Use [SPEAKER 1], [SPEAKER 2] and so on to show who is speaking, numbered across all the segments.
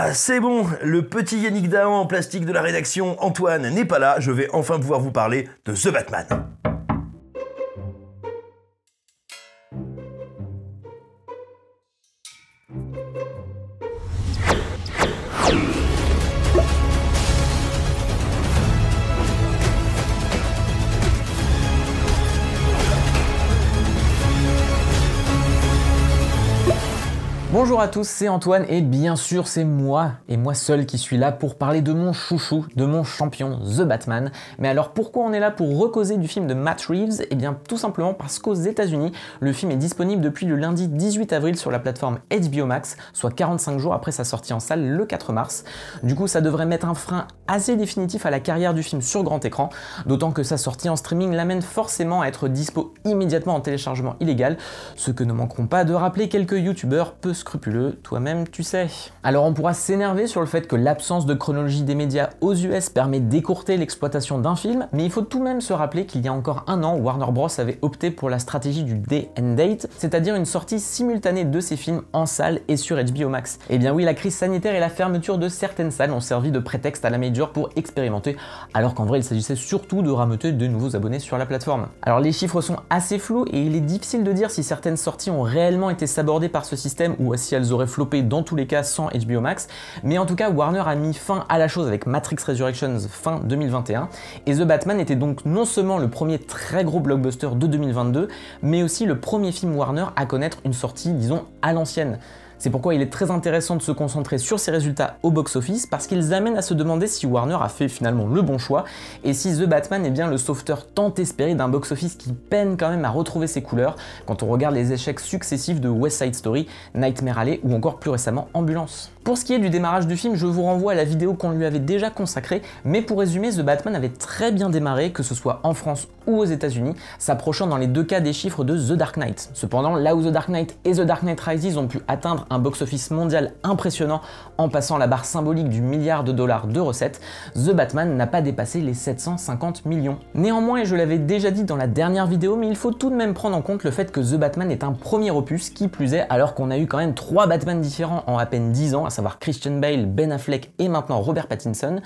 [SPEAKER 1] Ah, c'est bon, le petit Yannick Dahan en plastique de la rédaction, Antoine, n'est pas là, je vais enfin pouvoir vous parler de The Batman.
[SPEAKER 2] Bonjour à tous, c'est Antoine et bien sûr c'est moi et moi seul qui suis là pour parler de mon chouchou, de mon champion The Batman. Mais alors pourquoi on est là pour recauser du film de Matt Reeves? Eh bien tout simplement parce qu'aux États-Unis, le film est disponible depuis le lundi 18 avril sur la plateforme HBO Max, soit 45 jours après sa sortie en salle le 4 mars. Du coup ça devrait mettre un frein assez définitif à la carrière du film sur grand écran, d'autant que sa sortie en streaming l'amène forcément à être dispo immédiatement en téléchargement illégal, ce que ne manqueront pas de rappeler quelques youtubeurs peu scrupuleux, toi-même tu sais. Alors on pourra s'énerver sur le fait que l'absence de chronologie des médias aux US permet d'écourter l'exploitation d'un film, mais il faut tout de même se rappeler qu'il y a encore un an, Warner Bros avait opté pour la stratégie du day and date, c'est-à-dire une sortie simultanée de ces films en salle et sur HBO Max. Et bien oui, la crise sanitaire et la fermeture de certaines salles ont servi de prétexte à la major pour expérimenter, alors qu'en vrai il s'agissait surtout de rameuter de nouveaux abonnés sur la plateforme. Alors les chiffres sont assez flous et il est difficile de dire si certaines sorties ont réellement été sabordées par ce système ou si elles auraient floppé dans tous les cas sans HBO Max, mais en tout cas Warner a mis fin à la chose avec Matrix Resurrections fin 2021, et The Batman était donc non seulement le premier très gros blockbuster de 2022, mais aussi le premier film Warner à connaître une sortie, disons, à l'ancienne. C'est pourquoi il est très intéressant de se concentrer sur ses résultats au box-office, parce qu'ils amènent à se demander si Warner a fait finalement le bon choix, et si The Batman est bien le sauveteur tant espéré d'un box-office qui peine quand même à retrouver ses couleurs, quand on regarde les échecs successifs de West Side Story, Nightmare Alley ou encore plus récemment Ambulance. Pour ce qui est du démarrage du film, je vous renvoie à la vidéo qu'on lui avait déjà consacrée, mais pour résumer, The Batman avait très bien démarré, que ce soit en France ou aux États-Unis, s'approchant dans les deux cas des chiffres de The Dark Knight. Cependant, là où The Dark Knight et The Dark Knight Rises ont pu atteindre un box-office mondial impressionnant en passant la barre symbolique du milliard de dollars de recettes, The Batman n'a pas dépassé les 750 millions. Néanmoins, et je l'avais déjà dit dans la dernière vidéo, mais il faut tout de même prendre en compte le fait que The Batman est un premier opus, qui plus est alors qu'on a eu quand même 3 Batman différents en à peine 10 ans, à savoir Christian Bale, Ben Affleck et maintenant Robert Pattinson,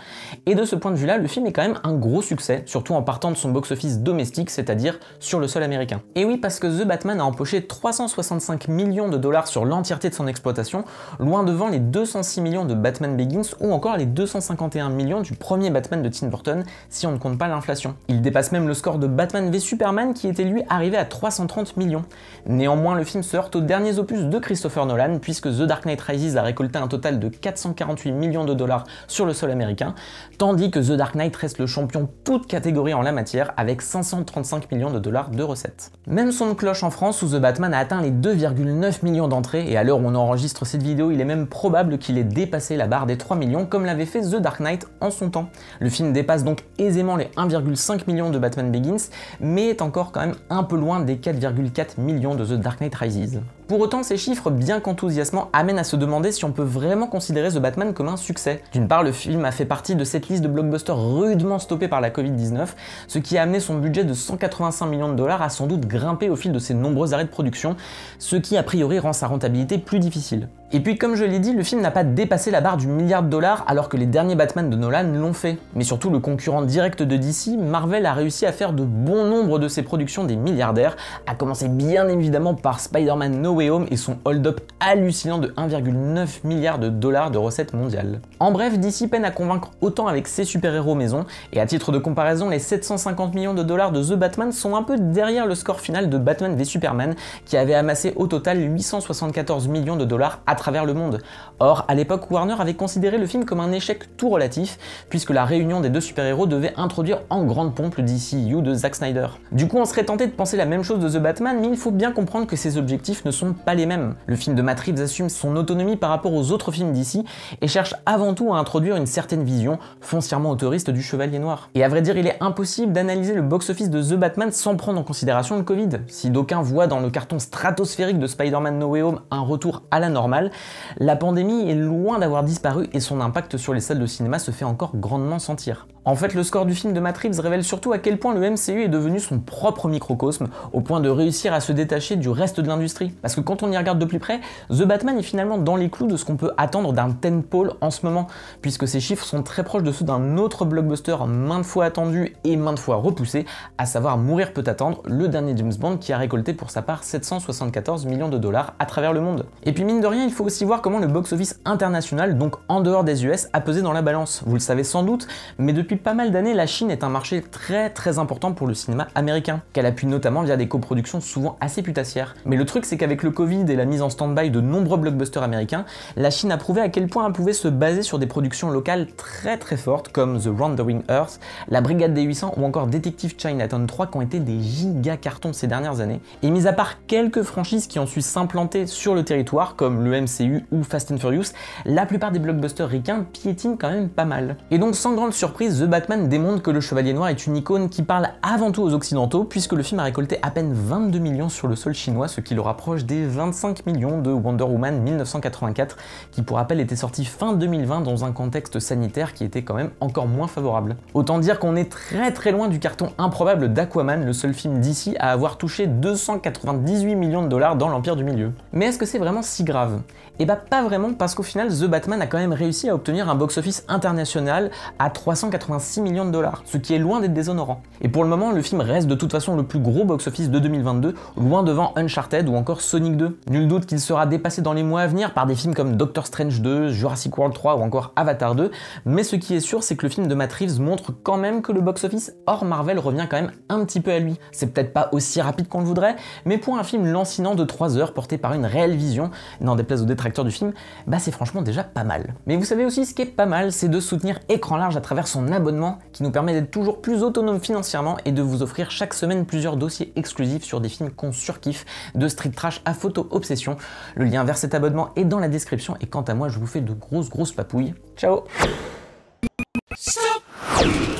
[SPEAKER 2] et de ce point de vue là, le film est quand même un gros succès, surtout en partant de son box-office domestique, c'est-à-dire sur le sol américain. Et oui, parce que The Batman a empoché 365 millions de dollars sur l'entièreté de son exploitation, loin devant les 206 millions de Batman Begins ou encore les 251 millions du premier Batman de Tim Burton, si on ne compte pas l'inflation. Il dépasse même le score de Batman v Superman qui était lui arrivé à 330 millions. Néanmoins, le film se heurte aux derniers opus de Christopher Nolan, puisque The Dark Knight Rises a récolté un total de 448 millions de dollars sur le sol américain, tandis que The Dark Knight reste le champion toute catégorie en la matière avec 535 millions de dollars de recettes. Même son de cloche en France où The Batman a atteint les 2,9 millions d'entrées, et à l'heure où on enregistre cette vidéo, il est même probable qu'il ait dépassé la barre des 3 millions comme l'avait fait The Dark Knight en son temps. Le film dépasse donc aisément les 1,5 millions de Batman Begins, mais est encore quand même un peu loin des 4,4 millions de The Dark Knight Rises. Pour autant, ces chiffres, bien qu'enthousiasmants, amènent à se demander si on peut vraiment considérer The Batman comme un succès. D'une part, le film a fait partie de cette liste de blockbusters rudement stoppés par la Covid-19, ce qui a amené son budget de 185 millions de dollars à sans doute grimper au fil de ses nombreux arrêts de production, ce qui a priori rend sa rentabilité plus difficile. Et puis comme je l'ai dit, le film n'a pas dépassé la barre du milliard de dollars alors que les derniers Batman de Nolan l'ont fait. Mais surtout le concurrent direct de DC, Marvel a réussi à faire de bon nombre de ses productions des milliardaires, à commencer bien évidemment par Spider-Man No Way Home et son hold-up hallucinant de 1,9 milliard de dollars de recettes mondiales. En bref, DC peine à convaincre autant avec ses super-héros maison, et à titre de comparaison, les 750 millions de dollars de The Batman sont un peu derrière le score final de Batman v Superman, qui avait amassé au total 874 millions de dollars à travers le monde. Or, à l'époque, Warner avait considéré le film comme un échec tout relatif, puisque la réunion des deux super-héros devait introduire en grande pompe le DCU de Zack Snyder. Du coup, on serait tenté de penser la même chose de The Batman, mais il faut bien comprendre que ses objectifs ne sont pas les mêmes. Le film de Matt Reeves assume son autonomie par rapport aux autres films d'ici et cherche avant tout à introduire une certaine vision foncièrement autoriste du Chevalier Noir. Et à vrai dire, il est impossible d'analyser le box-office de The Batman sans prendre en considération le Covid. Si d'aucuns voient dans le carton stratosphérique de Spider-Man No Way Home un retour à la normale, la pandémie est loin d'avoir disparu et son impact sur les salles de cinéma se fait encore grandement sentir. En fait, le score du film de Matt Reeves révèle surtout à quel point le MCU est devenu son propre microcosme, au point de réussir à se détacher du reste de l'industrie. Parce que quand on y regarde de plus près, The Batman est finalement dans les clous de ce qu'on peut attendre d'un tentpole en ce moment, puisque ses chiffres sont très proches de ceux d'un autre blockbuster maintes fois attendu et maintes fois repoussé, à savoir Mourir peut attendre, le dernier James Bond qui a récolté pour sa part 774 millions de dollars à travers le monde. Et puis mine de rien, il faut aussi voir comment le box-office international, donc en dehors des US, a pesé dans la balance. Vous le savez sans doute, mais depuis pas mal d'années, la Chine est un marché très important pour le cinéma américain, qu'elle appuie notamment via des coproductions souvent assez putassières. Mais le truc, c'est qu'avec le Covid et la mise en stand-by de nombreux blockbusters américains, la Chine a prouvé à quel point elle pouvait se baser sur des productions locales très fortes comme The Wandering Earth, La Brigade des 800 ou encore Détective Chinatown 3 qui ont été des giga cartons ces dernières années. Et mis à part quelques franchises qui ont su s'implanter sur le territoire comme le MCU ou Fast and Furious, la plupart des blockbusters ricains piétinent quand même pas mal. Et donc sans grande surprise, The Batman démontre que le Chevalier Noir est une icône qui parle avant tout aux occidentaux puisque le film a récolté à peine 22 millions sur le sol chinois, ce qui le rapproche des 25 millions de Wonder Woman 1984 qui pour rappel était sorti fin 2020 dans un contexte sanitaire qui était quand même encore moins favorable. Autant dire qu'on est très loin du carton improbable d'Aquaman, le seul film d'ici à avoir touché 298 millions de dollars dans l'Empire du Milieu. Mais est-ce que c'est vraiment si grave? Et bah pas vraiment, parce qu'au final The Batman a quand même réussi à obtenir un box-office international à 386 millions de dollars, ce qui est loin d'être déshonorant. Et pour le moment, le film reste de toute façon le plus gros box-office de 2022, loin devant Uncharted ou encore Sonic 2. Nul doute qu'il sera dépassé dans les mois à venir par des films comme Doctor Strange 2, Jurassic World 3 ou encore Avatar 2, mais ce qui est sûr, c'est que le film de Matt Reeves montre quand même que le box-office hors Marvel revient quand même un petit peu à lui. C'est peut-être pas aussi rapide qu'on le voudrait, mais pour un film lancinant de 3 heures porté par une réelle vision, n'en déplaise aux détracteurs du film, bah c'est franchement déjà pas mal. Mais vous savez aussi ce qui est pas mal, c'est de soutenir Écran Large à travers son abonnement qui nous permet d'être toujours plus autonome financièrement et de vous offrir chaque semaine plusieurs dossiers exclusifs sur des films qu'on surkiffe, de street trash à photo obsession. Le lien vers cet abonnement est dans la description et quant à moi je vous fais de grosses papouilles. Ciao. Stop.